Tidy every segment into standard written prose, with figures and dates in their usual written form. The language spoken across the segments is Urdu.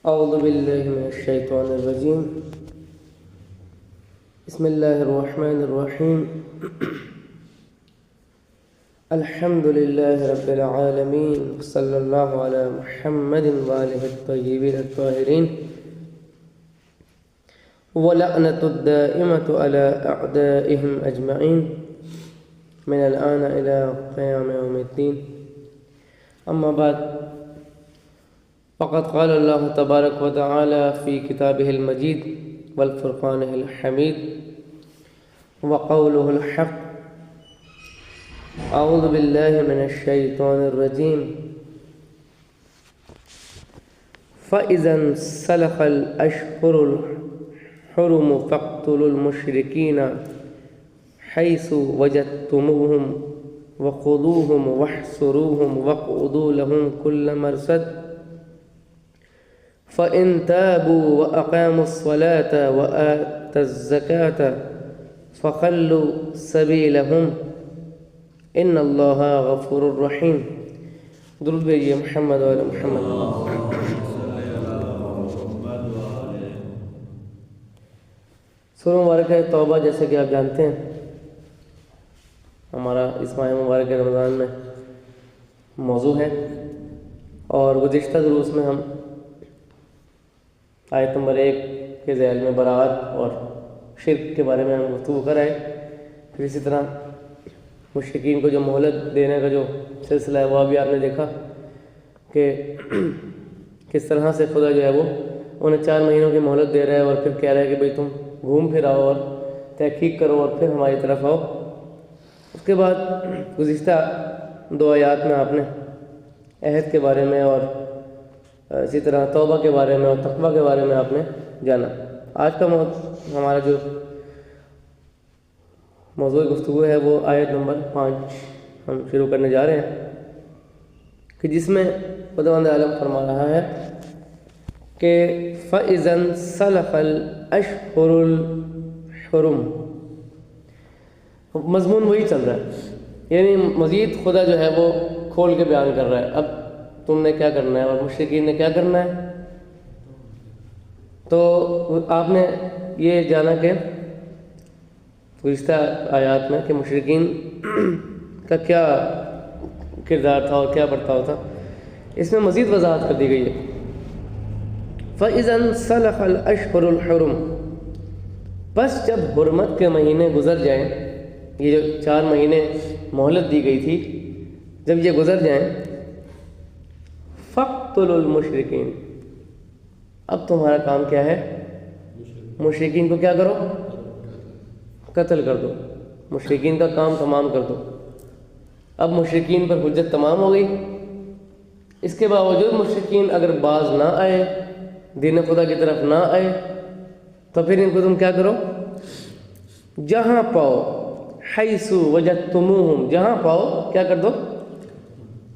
اعوذ باللہ من الشیطان الرجیم بسم اللہ الرحمن الرحیم الحمد للہ رب العالمین صلی اللہ علی محمد وآلہ الطیبین الطاہرین ولعنۃ الدائمۃ علی اعدائهم اجمعین من الآن الى قیام یوم الدین اما بعد فقد قال اللہ تبارک و تعالی فی کتابہ المجید والفرقانہ الحمید وقولہ الحق اعوذ باللہ من الشیطان الرجیم فَإِذَا انْسَلَخَ الْأَشْهُرُ الْحُرُمُ فَاقْتُلُوا الْمُشْرِكِينَ حَيْثُ وَجَدتُّمُوهُمْ وَخُذُوهُمْ وَاحْصُرُوهُمْ وَاقْعُدُوا لَهُمْ كُلَّ مَرْصَدٍ فَإِن تَابُوا وَأَقَامُوا الصَّلَاةَ وَآتَوا الزَّكَاةَ فَخَلُّوا سَبِيلَهُمْ إِنَّ اللَّهَ غَفُورٌ رَحِيمٌ۔ درود بھیجیے محمد و محمد۔ سورہ مبارکہ توبہ جیسے کہ آپ جانتے ہیں ہمارا اس ماہ مبارک رمضان میں موضوع ہے، اور گزشتہ دروس میں ہم آیت نمبر 1 کے ذیل میں براءت اور شرک کے بارے میں ہم گفتگو کر آئے۔ پھر اسی طرح مشرکین کو جو مہلت دینے کا جو سلسلہ ہے وہ بھی آپ نے دیکھا کہ کس طرح سے خدا جو ہے وہ انہیں 4 مہینوں کی مہلت دے رہا ہے، اور پھر کہہ رہا ہے کہ بھئی تم گھوم پھر آؤ اور تحقیق کرو اور پھر ہماری طرف آؤ۔ اس کے بعد گزشتہ 2 آیات میں آپ نے عہد کے بارے میں اور اسی طرح توبہ کے بارے میں اور تقویٰ کے بارے میں آپ نے جانا۔ آج کا ہمارا جو موضوع گفتگو ہے وہ آیت نمبر 5 ہم شروع کرنے جا رہے ہیں، کہ جس میں خداوند عالم فرما رہا ہے کہ فَإِذَا انْسَلَخَ الْأَشْهُرُ الْحُرُمُ۔ مضمون وہی چل رہا ہے، یعنی مزید خدا جو ہے وہ کھول کے بیان کر رہا ہے اب تم نے کیا کرنا ہے اور مشرکین نے کیا کرنا ہے۔ تو آپ نے یہ جانا کہ گزشتہ آیات میں کہ مشرکین کا کیا کردار تھا اور کیا برتاؤ تھا، اس میں مزید وضاحت کر دی گئی ہے۔ فَإِذَا انْسَلَخَ الْأَشْهُرُ الْحُرُمُ، بس جب حرمت کے مہینے گزر جائیں، یہ جو 4 مہینے مہلت دی گئی تھی جب یہ گزر جائیں، فَاقْتُلُوا الْمُشْرِكِينَ، اب تمہارا کام کیا ہے؟ مشرکین کو کیا کرو؟ قتل کر دو، مشرکین کا کام تمام کر دو۔ اب مشرکین پر حجت تمام ہو گئی، اس کے باوجود مشرکین اگر باز نہ آئے، دین خدا کی طرف نہ آئے، تو پھر ان کو تم کیا کرو؟ جہاں پاؤ، حیث وجدتموہم، جہاں پاؤ کیا کر دو؟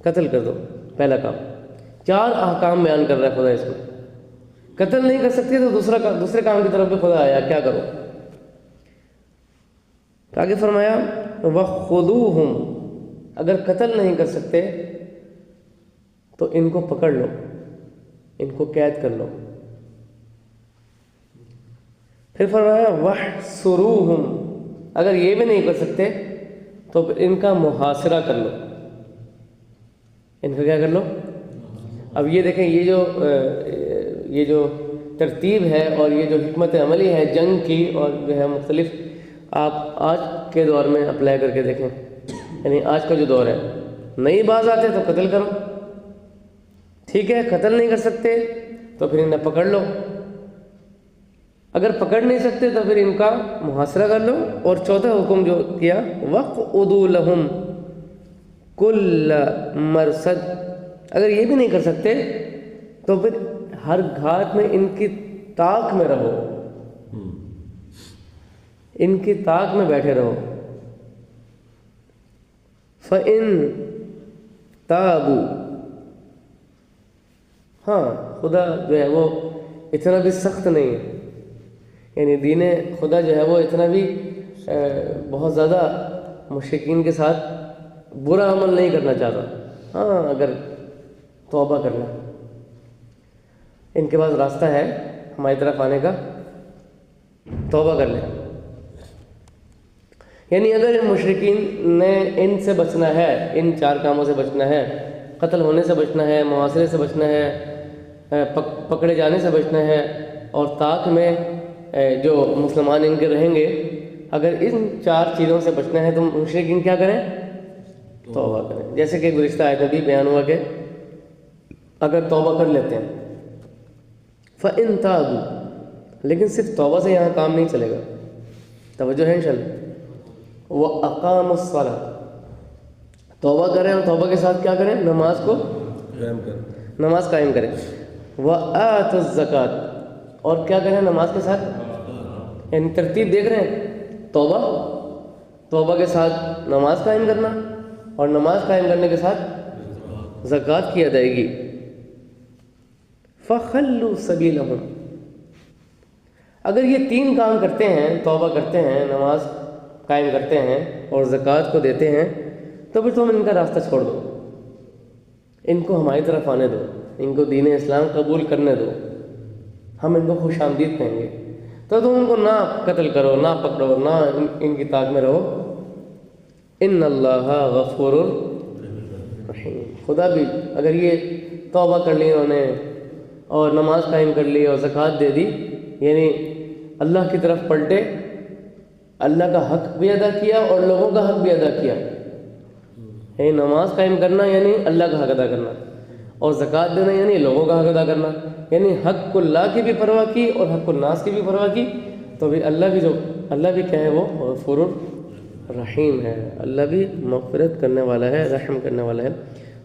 قتل کر دو۔ پہلا کام، 4 احکام بیان کر رہا ہے خدا اس میں۔ قتل نہیں کر سکتے تو دوسرے کام کی طرف بھی خدا آیا، کیا کرو؟ آگے فرمایا وَخُذُوهُمْ، اگر قتل نہیں کر سکتے تو ان کو پکڑ لو، ان کو قید کر لو۔ پھر فرمایا وَاحْصُرُوهُمْ، اگر یہ بھی نہیں کر سکتے تو پھر ان کا محاصرہ کر لو، ان کا کیا کر لو؟ اب یہ دیکھیں یہ جو ترتیب ہے اور یہ جو حکمت عملی ہے جنگ کی اور جو ہے مختلف، آپ آج کے دور میں اپلائی کر کے دیکھیں، یعنی آج کا جو دور ہے، نہیں باز آتے تو قتل کرو، ٹھیک ہے؟ قتل نہیں کر سکتے تو پھر انہیں پکڑ لو، اگر پکڑ نہیں سکتے تو پھر ان کا محاصرہ کر لو، اور چوتھا حکم جو کیا وَاقْعُدُوا لَهُمْ كُلَّ مَرْصَدٍ، اگر یہ بھی نہیں کر سکتے تو پھر ہر گھاٹ میں ان کی طاق میں رہو، ان کی طاق میں بیٹھے رہو۔ فَإِن تَابُوا، ہاں خدا جو ہے وہ اتنا بھی سخت نہیں ہے، یعنی دین خدا جو ہے وہ اتنا بھی بہت زیادہ مشرکین کے ساتھ برا عمل نہیں کرنا چاہتا، ہاں اگر توبہ کرنا۔ ان کے پاس راستہ ہے ہماری طرف آنے کا، توبہ کر لیں۔ یعنی اگر مشرکین نے ان سے بچنا ہے، ان 4 کاموں سے بچنا ہے، قتل ہونے سے بچنا ہے، محاصرے سے بچنا ہے، پکڑے جانے سے بچنا ہے، اور طاق میں جو مسلمان ان کے رہیں گے، اگر ان 4 چیزوں سے بچنا ہے تو مشرکین کیا کریں؟ توبہ کریں۔ جیسے کہ گزشتہ آیت میں بھی بیان ہوا کہ اگر توبہ کر لیتے ہیں فَإِن تَابُوا، لیکن صرف توبہ سے یہاں کام نہیں چلے گا، توجہ ہے انشاءاللہ۔ وَأَقَامُوا الصَّلَاةَ، توبہ کریں اور توبہ کے ساتھ کیا کریں؟ نماز کو نماز قائم کریں۔ وَآتُوا الزَّکَاةَ، اور کیا کریں نماز کے ساتھ؟ یعنی ترتیب دیکھ رہے ہیں، توبہ کے ساتھ نماز قائم کرنا، اور نماز قائم کرنے کے ساتھ زکوٰۃ کی ادائیگی۔ فَخَلُّوا سَبِيلَهُمْ، اگر یہ 3 کام کرتے ہیں، توبہ کرتے ہیں، نماز قائم کرتے ہیں اور زکوٰۃ کو دیتے ہیں، تو پھر تم ان کا راستہ چھوڑ دو، ان کو ہماری طرف آنے دو، ان کو دین اسلام قبول کرنے دو، ہم ان کو خوش آمدید کہیں گے۔ تو تم ان کو نہ قتل کرو، نہ پکڑو، نہ ان کی طاق میں رہو۔ ان اللہ غفور رحیم، خدا بھی اگر یہ توبہ کر لی انہوں نے اور نماز قائم کر لی اور زکوٰۃ دے دی، یعنی اللہ کی طرف پلٹے، اللہ کا حق بھی ادا کیا اور لوگوں کا حق بھی ادا کیا، یعنی نماز قائم کرنا یعنی اللہ کا حق ادا کرنا، اور زکوٰۃ دینا یعنی لوگوں کا حق ادا کرنا، یعنی حق اللہ کی بھی پرواہ کی اور حق الناس کی بھی پرواہ کی، تو بھی اللہ بھی کیا ہے؟ وہ غفور رحیم ہے، اللہ بھی مغفرت کرنے والا ہے، رحم کرنے والا ہے۔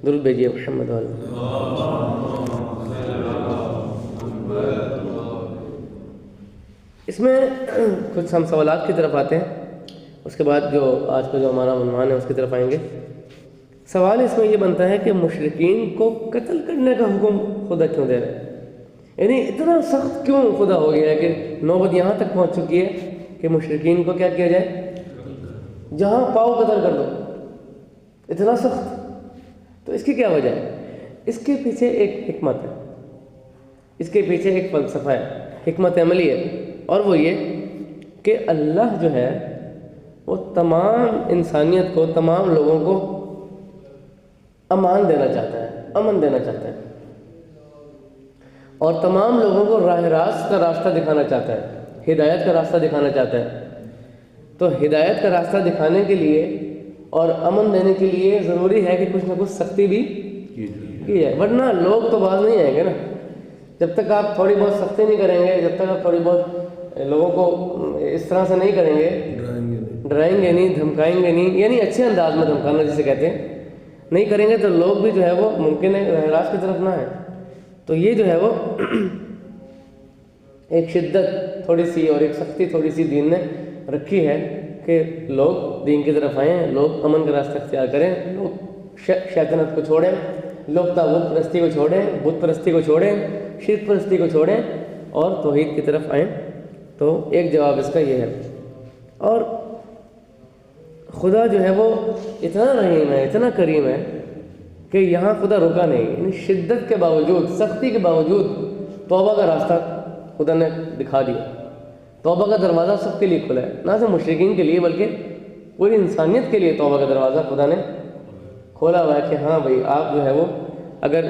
درود بھیجیے محمد علیہ۔ اس میں کچھ ہم سوالات کی طرف آتے ہیں، اس کے بعد جو آج کا جو ہمارا عنوان ہے اس کی طرف آئیں گے۔ سوال اس میں یہ بنتا ہے کہ مشرکین کو قتل کرنے کا حکم خدا کیوں دے رہے ہیں؟ یعنی اتنا سخت کیوں خدا ہو گیا ہے کہ نوبت یہاں تک پہنچ چکی ہے کہ مشرکین کو کیا کیا جائے؟ جہاں پاؤ قتل کر دو، اتنا سخت۔ تو اس کی کیا وجہ ہے؟ اس کے پیچھے ایک حکمت ہے، اس کے پیچھے ایک فلسفہ ہے، حکمت عملی ہے، اور وہ یہ کہ اللہ جو ہے وہ تمام انسانیت کو، تمام لوگوں کو امان دینا چاہتا ہے، امن دینا چاہتا ہے، اور تمام لوگوں کو راہ راست کا راستہ دکھانا چاہتا ہے، ہدایت کا راستہ دکھانا چاہتا ہے۔ تو ہدایت کا راستہ دکھانے کے لیے اور امن دینے کے لیے ضروری ہے کہ کچھ نہ کچھ سختی بھی کی جائے، ورنہ لوگ تو باز نہیں آئیں گے نا۔ جب تک آپ تھوڑی بہت سختی نہیں کریں گے، جب تک آپ تھوڑی بہت لوگوں کو اس طرح سے نہیں کریں گے، ڈرائیں گے نہیں، دھمکائیں گے نہیں، یعنی اچھے انداز میں دھمکانا جسے کہتے ہیں، نہیں کریں گے تو لوگ بھی جو ہے وہ ممکن ہے راہ راست کی طرف نہ آئیں۔ تو یہ جو ہے وہ ایک شدت تھوڑی سی اور ایک سختی تھوڑی سی دین نے رکھی ہے کہ لوگ دین کی طرف آئیں، لوگ امن کا راستہ اختیار کریں، لوگ شیطنت کو چھوڑیں، لوگ طاغوت پرستی کو چھوڑیں، بت پرستی کو چھوڑیں، شرک پرستی کو چھوڑیں اور توحید کی طرف آئیں۔ تو ایک جواب اس کا یہ ہے۔ اور خدا جو ہے وہ اتنا رحیم ہے، اتنا کریم ہے کہ یہاں خدا رکا نہیں، یعنی شدت کے باوجود، سختی کے باوجود توبہ کا راستہ خدا نے دکھا دیا، توبہ کا دروازہ سب کے لیے کھلا ہے، نہ صرف مشرکین کے لیے بلکہ پوری انسانیت کے لیے توبہ کا دروازہ خدا نے کھولا ہوا ہے کہ ہاں بھائی آپ جو ہے وہ اگر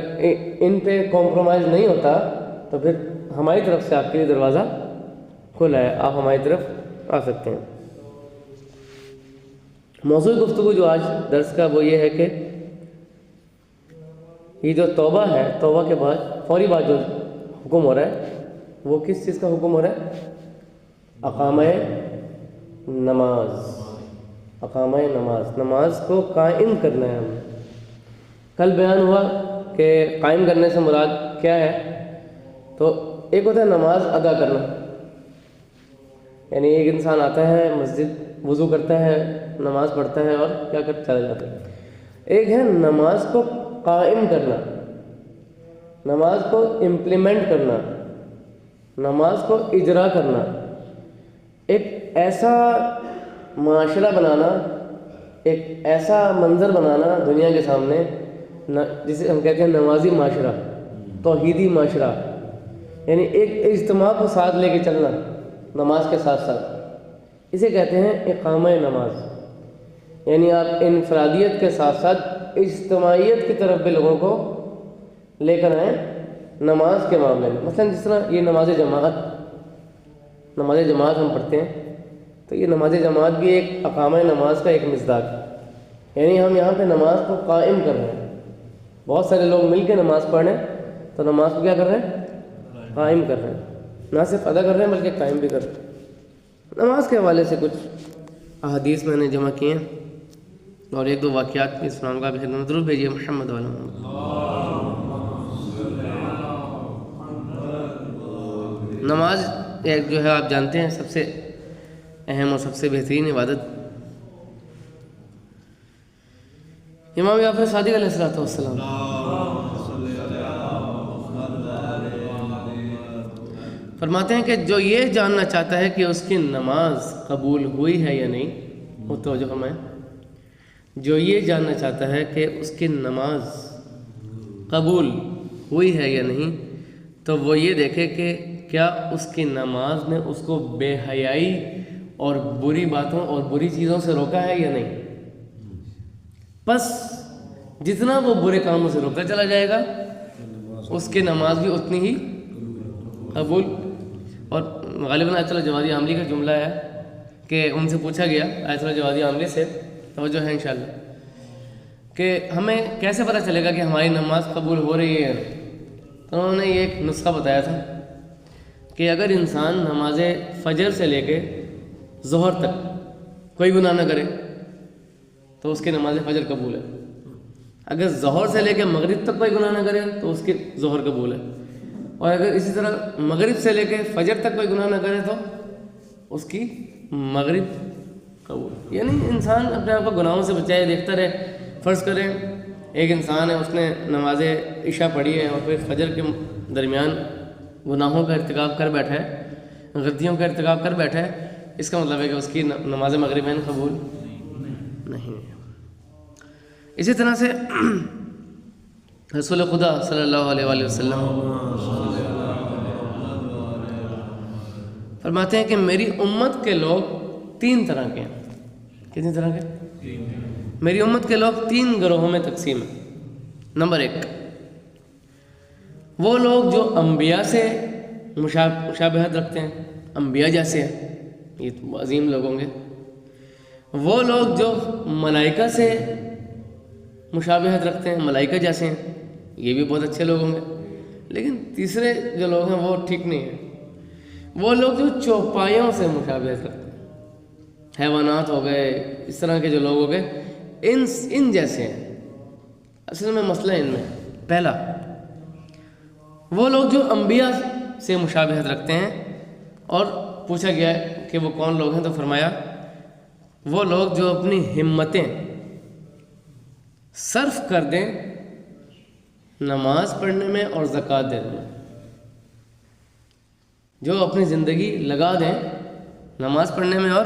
ان پہ کمپرومائز نہیں ہوتا تو پھر ہماری طرف سے آپ کے لیے دروازہ کھلا ہے، آپ ہماری طرف آ سکتے ہیں۔ موضوع گفتگو جو آج درس کا وہ یہ ہے کہ یہ جو توبہ ہے، توبہ کے بعد فوری بعد جو حکم ہو رہا ہے وہ کس چیز کا حکم ہو رہا ہے؟ اقامہ نماز، اقامہ نماز، نماز کو قائم کرنا ہے ہمیں۔ کل بیان ہوا کہ قائم کرنے سے مراد کیا ہے؟ تو ایک ہوتا ہے نماز ادا کرنا، یعنی ایک انسان آتا ہے مسجد، وضو کرتا ہے، نماز پڑھتا ہے اور کیا کرتا چلا جاتا ہے۔ ایک ہے نماز کو قائم کرنا، نماز کو امپلیمنٹ کرنا، نماز کو اجرا کرنا، ایک ایسا معاشرہ بنانا، ایک ایسا منظر بنانا دنیا کے سامنے جسے ہم کہتے ہیں نمازی معاشرہ، توحیدی معاشرہ، یعنی ایک اجتماع کو ساتھ لے کے چلنا نماز کے ساتھ ساتھ، اسے کہتے ہیں اقامہ نماز۔ یعنی آپ انفرادیت کے ساتھ ساتھ اجتماعیت کی طرف بھی لوگوں کو لے کر آئیں نماز کے معاملے میں۔ مثلا جس طرح یہ نماز جماعت ہم پڑھتے ہیں، تو یہ نماز جماعت بھی ایک اقامہ نماز کا ایک مصداق ہے۔ یعنی ہم یہاں پہ نماز کو قائم کر رہے ہیں، بہت سارے لوگ مل کے نماز پڑھ رہے ہیں، تو نماز کو کیا کر رہے ہیں؟ قائم کر رہے ہیں، نہ صرف ادا کر رہے ہیں بلکہ قائم بھی کر رہے ہیں۔ نماز کے حوالے سے کچھ احادیث میں نے جمع کیے ہیں اور ایک دو واقعات بھی سناؤں گا۔ خدمت درود بھیجیے محمد والا محمد۔ نماز ایک جو ہے آپ جانتے ہیں سب سے اہم اور سب سے بہترین عبادت۔ امام جعفر صادق علیہ السلام فرماتے ہیں کہ جو یہ جاننا چاہتا ہے کہ اس کی نماز قبول ہوئی ہے یا نہیں، وہ توجہ فرمائیں، جو یہ جاننا چاہتا ہے کہ اس کی نماز قبول ہوئی ہے یا نہیں، تو وہ یہ دیکھے کہ کیا اس کی نماز نے اس کو بے حیائی اور بری باتوں اور بری چیزوں سے روکا ہے یا نہیں۔ بس جتنا وہ برے کاموں سے روکا چلا جائے گا، اس کی نماز بھی اتنی ہی قبول۔ اور غالباً آیت اللہ جوادی عاملی کا جملہ ہے کہ ان سے پوچھا گیا، آیت اللہ جوادی عاملی سے، توجہ ہے انشاءاللہ، کہ ہمیں کیسے پتہ چلے گا کہ ہماری نماز قبول ہو رہی ہے۔ تو انہوں نے یہ ایک نسخہ بتایا تھا کہ اگر انسان نماز فجر سے لے کے ظہر تک کوئی گناہ نہ کرے تو اس کی نماز فجر قبول ہے، اگر ظہر سے لے کے مغرب تک کوئی گناہ نہ کرے تو اس کی ظہر قبول ہے، اور اگر اسی طرح مغرب سے لے کے فجر تک کوئی گناہ نہ کرے تو اس کی مغرب قبول۔ یعنی انسان اپنے آپ کو گناہوں سے بچائے، دیکھتا رہے۔ فرض کریں ایک انسان ہے، اس نے نماز عشاء پڑھی ہے اور پھر فجر کے درمیان گناہوں کا ارتکاب کر بیٹھا ہے، غلطیوں کا ارتکاب کر بیٹھا ہے، اس کا مطلب ہے کہ اس کی نماز مغربین قبول نہیں ہے۔ اسی طرح سے رسول خدا صلی اللہ علیہ وآلہ وسلم فرماتے ہیں کہ میری امت کے لوگ 3 طرح کے ہیں۔ کتنی طرح کے؟ میری امت کے لوگ 3 گروہوں میں تقسیم ہیں۔ نمبر 1، وہ لوگ جو انبیاء سے مشابہت رکھتے ہیں، انبیاء جیسے ہیں، یہ تو عظیم لوگ ہوں گے۔ وہ لوگ جو ملائکہ سے مشابہت رکھتے ہیں، ملائکہ جیسے ہیں، یہ بھی بہت اچھے لوگ ہوں گے۔ لیکن تیسرے جو لوگ ہیں وہ ٹھیک نہیں ہیں، وہ لوگ جو چوپایوں سے مشابہت رکھتے ہیں، حیوانات ہو گئے، اس طرح کے جو لوگ ہو گئے، ان جیسے ہیں۔ اصل میں مسئلہ ان میں پہلا، وہ لوگ جو انبیاء سے مشابہت رکھتے ہیں، اور پوچھا گیا کہ وہ کون لوگ ہیں، تو فرمایا وہ لوگ جو اپنی ہمتیں صرف کر دیں نماز پڑھنے میں اور زکوٰۃ دینے میں، جو اپنی زندگی لگا دیں نماز پڑھنے میں اور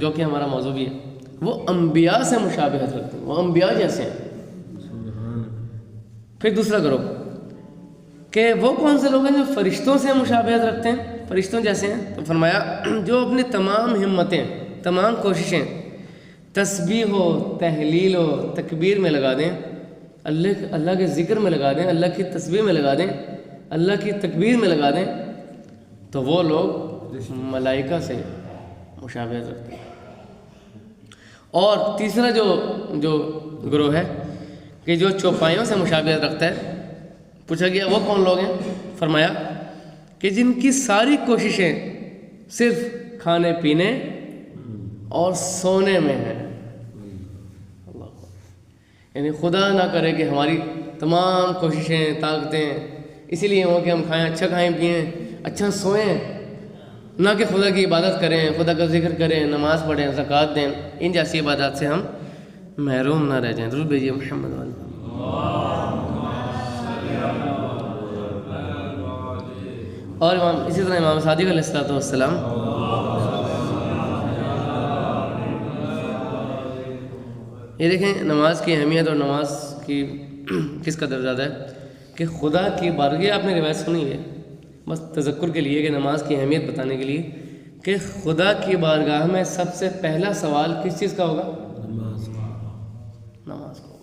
جو کہ ہمارا موضوع بھی ہے، وہ انبیاء سے مشابہت رکھتے ہیں، وہ انبیاء جیسے ہیں۔ پھر دوسرا گروہ کہ وہ کون سے لوگ ہیں جو فرشتوں سے مشابہت رکھتے ہیں، فرشتوں جیسے ہیں، تو فرمایا جو اپنی تمام ہمتیں، تمام کوششیں تسبیح ہو، تحلیل ہو، تکبیر میں لگا دیں، اللہ کے ذکر میں لگا دیں، اللہ کی تسبیح میں لگا دیں، اللہ کی تکبیر میں لگا دیں، تو وہ لوگ ملائکہ سے مشابہت رکھتے ہیں۔ اور تیسرا جو گروہ ہے کہ جو چوپایوں سے مشابہت رکھتا ہے، پوچھا گیا وہ کون لوگ ہیں، فرمایا کہ جن کی ساری کوششیں صرف کھانے پینے اور سونے میں ہیں۔ یعنی خدا نہ کرے کہ ہماری تمام کوششیں، طاقتیں اسی لیے ہوں کہ ہم کھائیں، اچھا کھائیں پئیں، اچھا سوئیں، نہ کہ خدا کی عبادت کریں، خدا کا ذکر کریں، نماز پڑھیں، زکوٰۃ دیں، ان جیسی عبادات سے ہم محروم نہ رہ جائیں۔ درود بھیجیے محمد علیہ۔ اور اسی طرح امام صادق علیہ السلام یہ دیکھیں نماز کی اہمیت اور نماز کی کس قدر زیادہ ہے کہ خدا کی بارگاہ، آپ نے روایت سنی ہے بس تذکر کے لیے کہ نماز کی اہمیت بتانے کے لیے کہ خدا کی بارگاہ میں سب سے پہلا سوال کس چیز کا ہوگا؟ نماز کو.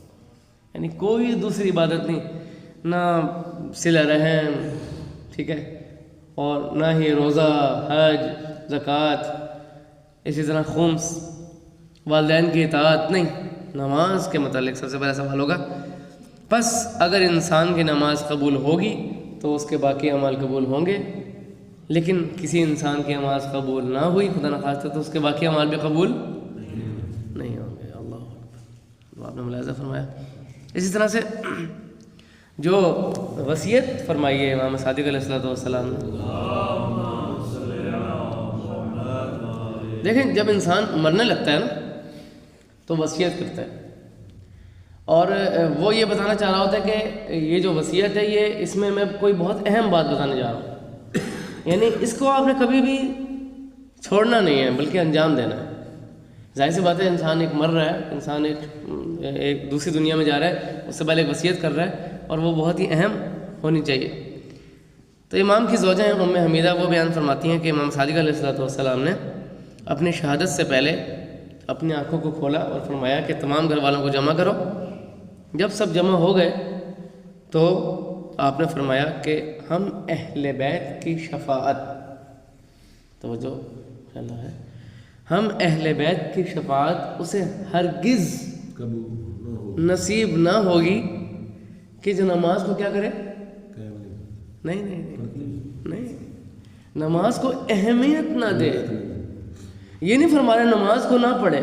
یعنی کوئی دوسری عبادت نہیں، نہ صلہ رحم، ٹھیک ہے، اور نہ ہی روزہ، حج، زکوٰۃ، اسی طرح خمس، والدین کی اطاعت، نہیں، نماز کے متعلق سب سے پہلا سوال ہوگا. بس اگر انسان کی نماز قبول ہوگی تو اس کے باقی اعمال قبول ہوں گے، لیکن کسی انسان کی نماز قبول نہ ہوئی خدا نخواستہ تو اس کے باقی اعمال بھی قبول نہیں ہوں گے. اللہ اکبر، آپ نے ملاحظہ فرمایا. اسی طرح سے جو وصیت فرمائی ہے امام صادق علیہ السلام نے، دیکھیں جب انسان مرنے لگتا ہے نا تو وصیت کرتا ہے، اور وہ یہ بتانا چاہ رہا ہوتا ہے کہ یہ جو وصیت ہے یہ اس میں کوئی بہت اہم بات بتانے جا رہا ہوں، یعنی اس کو آپ نے کبھی بھی چھوڑنا نہیں ہے بلکہ انجام دینا ہے. ظاہر سی بات ہے انسان ایک مر رہا ہے، انسان ایک دوسری دنیا میں جا رہا ہے، اس سے پہلے ایک وصیت کر رہا ہے اور وہ بہت ہی اہم ہونی چاہیے. تو امام کی زوجہ ہیں ام حمیدہ، وہ بیان فرماتی ہیں کہ امام صادق علیہ السلام نے اپنی شہادت سے پہلے اپنی آنکھوں کو کھولا اور فرمایا کہ تمام گھر والوں کو جمع کرو. جب سب جمع ہو گئے تو آپ نے فرمایا کہ ہم اہل بیت کی شفاعت، توجہ اللہ ہے، ہم اہل بیت کی شفاعت اسے ہرگز نصیب نہ ہوگی کہ جو نماز کو کیا کرے، نہیں نہیں نہیں، نماز کو اہمیت نہ دے. یہ نہیں فرما رہے نماز کو نہ پڑھے،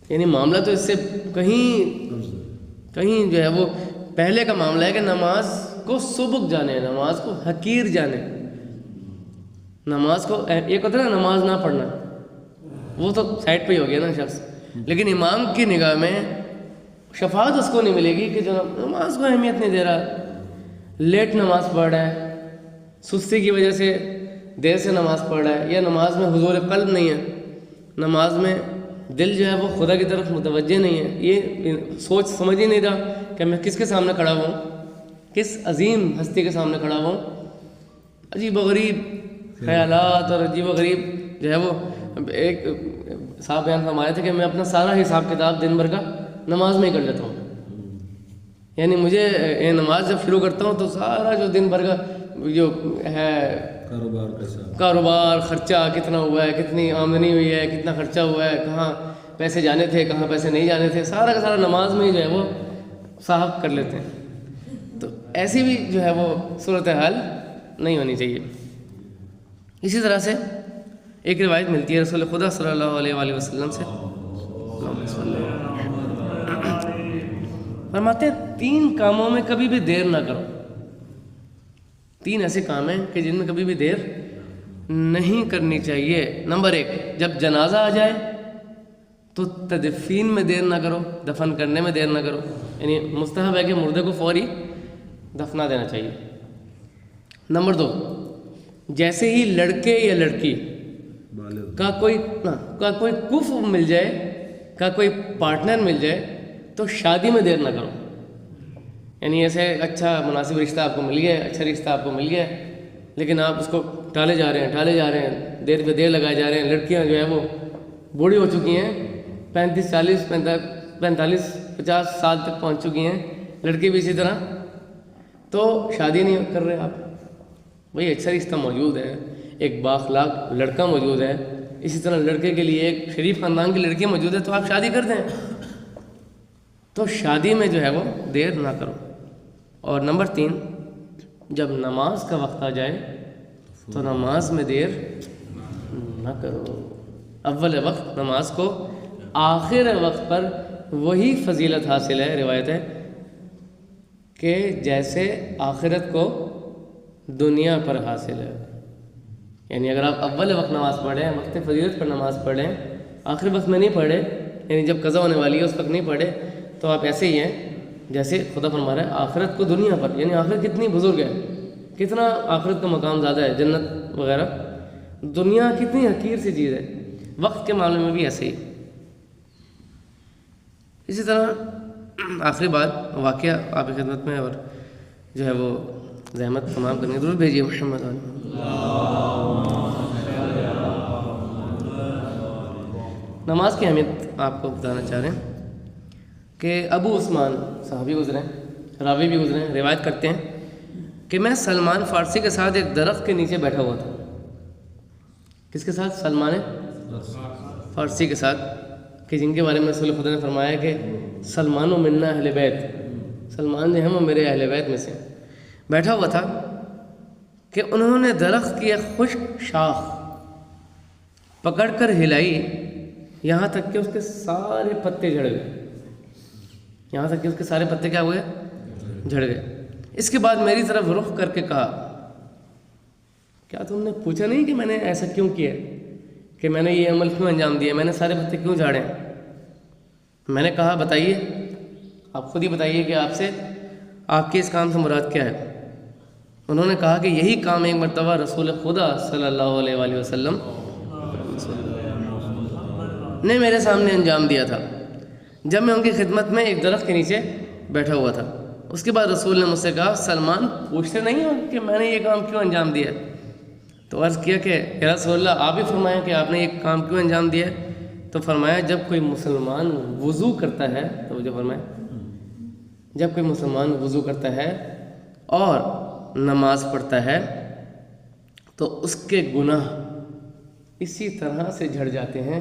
یعنی معاملہ تو اس سے کہیں جو ہے وہ پہلے کا معاملہ ہے کہ نماز کو سبک جانے، نماز کو حقیر جانے. نماز کو ایک ہوتا ہے نا نماز نہ پڑھنا، وہ تو سائڈ پہ ہی ہو گیا نا شخص، لیکن امام کی نگاہ میں شفاعت اس کو نہیں ملے گی کہ جو نماز کو اہمیت نہیں دے رہا، لیٹ نماز پڑھ رہا ہے، سستی کی وجہ سے دیر سے نماز پڑھ رہا ہے، یا نماز میں حضور قلب نہیں ہے، نماز میں دل جو ہے وہ خدا کی طرف متوجہ نہیں ہے، یہ سوچ سمجھ ہی نہیں رہا کہ میں کس کے سامنے کھڑا ہوا ہوں، کس عظیم ہستی کے سامنے کھڑا ہوا ہوں. عجیب و غریب خیالات اور عجیب و غریب جو ہے وہ ایک صاحب بیان فرمایا تھے کہ میں اپنا سارا حساب کتاب دن بھر کا نماز میں ہی کر لیتا ہوں. یعنی مجھے نماز جب شروع کرتا ہوں تو سارا جو دن بھر کا جو ہے کاروبار، خرچہ کتنا ہوا ہے، کتنی آمدنی ہوئی ہے، کتنا خرچہ ہوا ہے، کہاں پیسے جانے تھے، کہاں پیسے نہیں جانے تھے، سارا کا سارا نماز میں ہی جو ہے وہ صاحب کر لیتے ہیں. تو ایسی بھی جو ہے وہ صورتحال نہیں ہونی چاہیے. اسی طرح سے ایک روایت ملتی ہے رسول خدا صلی اللہ علیہ وآلہ وسلم سے، فرماتے ہیں 3 کاموں میں کبھی بھی دیر نہ کرو. 3 ایسے کام ہیں کہ جن میں کبھی بھی دیر نہیں کرنی چاہیے. نمبر 1، جب جنازہ آ جائے تو تدفین میں دیر نہ کرو، دفن کرنے میں دیر نہ کرو. یعنی مستحب ہے کہ مردے کو فوری دفنا دینا چاہیے. نمبر 2، جیسے ہی لڑکے یا لڑکی کا کوئی کفو مل جائے، کا کوئی پارٹنر مل جائے تو شادی میں دیر نہ کرو. یعنی ایسے اچھا مناسب رشتہ آپ کو مل گیا ہے، اچھا رشتہ آپ کو مل گیا ہے، لیکن آپ اس کو ٹالے جا رہے ہیں، دیر پہ دیر لگائے جا رہے ہیں. لڑکیاں جو ہیں وہ بوڑھی ہو چکی ہیں، 35 40 45 50 سال تک پہنچ چکی ہیں، لڑکی بھی اسی طرح، تو شادی نہیں کر رہے آپ. بھئی اچھا رشتہ موجود ہے، ایک بااخلاق لڑکا موجود ہے، اسی طرح لڑکے کے لیے ایک شریف خاندان کی لڑکی موجود ہے، تو آپ شادی کر دیں. تو شادی میں جو ہے وہ دیر نہ کرو. اور نمبر 3، جب نماز کا وقت آ جائے تو نماز میں دیر نہ کرو. اول وقت نماز کو، آخر وقت پر وہی فضیلت حاصل ہے، روایت ہے کہ جیسے آخرت کو دنیا پر حاصل ہے. یعنی اگر آپ اول وقت نماز پڑھیں، وقت فضیلت پر نماز پڑھیں، آخر وقت میں نہیں پڑھے، یعنی جب قضا ہونے والی ہے اس وقت نہیں پڑھے، تو آپ ایسے ہی ہیں جیسے خدا فرما رہا ہے آخرت کو دنیا پر. یعنی آخرت کتنی بزرگ ہے، کتنا آخرت کا مقام زیادہ ہے، جنت وغیرہ. دنیا کتنی حقیر سی چیز ہے. وقت کے معاملے میں بھی ایسے ہی. اسی طرح آخری بات واقعہ آپ کی خدمت میں، اور جو ہے وہ زحمت تمام کریں گے، ضرور بھیجیے محمد علیہ۔ نماز کی اہمیت آپ کو بتانا چاہ رہے ہیں کہ ابو عثمان صحابی گزرے ہیں، راوی بھی گزرے ہیں، روایت کرتے ہیں کہ میں سلمان فارسی کے ساتھ ایک درخت کے نیچے بیٹھا ہوا تھا۔ کس کے ساتھ؟ سلمان فارسی کے ساتھ، کہ جن کے بارے میں رسول خدا نے فرمایا کہ سلمان و منا اہل بیت، سلمان جو ہیں وہ میرے اہل بیت میں سے۔ بیٹھا ہوا تھا کہ انہوں نے درخت کی ایک خشک شاخ پکڑ کر ہلائی، یہاں تک کہ اس کے سارے پتے جھڑ گئے، یہاں تک کہ اس کے سارے پتے کیا ہوئے؟ جھڑ گئے۔ اس کے بعد میری طرف رخ کر کے کہا، کیا تم نے پوچھا نہیں کہ میں نے ایسا کیوں کیا، کہ میں نے یہ عمل کیوں انجام دیا، میں نے سارے پتے کیوں جھاڑے؟ میں نے کہا بتائیے، آپ خود ہی بتائیے کہ آپ سے آپ کے اس کام سے مراد کیا ہے؟ انہوں نے کہا کہ یہی کام ایک مرتبہ رسول خدا صلی اللہ علیہ وآلہ وسلم نے میرے سامنے انجام دیا تھا جب میں ان کی خدمت میں ایک درخت کے نیچے بیٹھا ہوا تھا۔ اس کے بعد رسول نے مجھ سے کہا، سلمان پوچھتے نہیں ہو کہ میں نے یہ کام کیوں انجام دیا؟ تو عرض کیا کہ یا رسول اللہ آپ ہی فرمائیں کہ آپ نے یہ کام کیوں انجام دیا؟ تو فرمایا جب کوئی مسلمان وضو کرتا ہے، تو جو فرمایا جب کوئی مسلمان وضو کرتا ہے اور نماز پڑھتا ہے تو اس کے گناہ اسی طرح سے جھڑ جاتے ہیں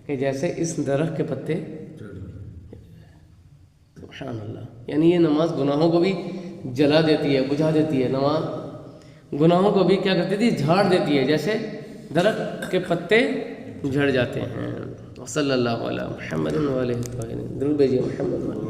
کہ جیسے اس درخت کے پتے۔ سبحان اللہ، یعنی یہ نماز گناہوں کو بھی جلا دیتی ہے، بجھا دیتی ہے، نماز گناہوں کو بھی کیا کرتی تھی؟ جھاڑ دیتی ہے، جیسے درخت کے پتے جھڑ جاتے ہیں۔ صلی اللہ علیہ محمد علیہ، درود بھیجیے محمد علیہ۔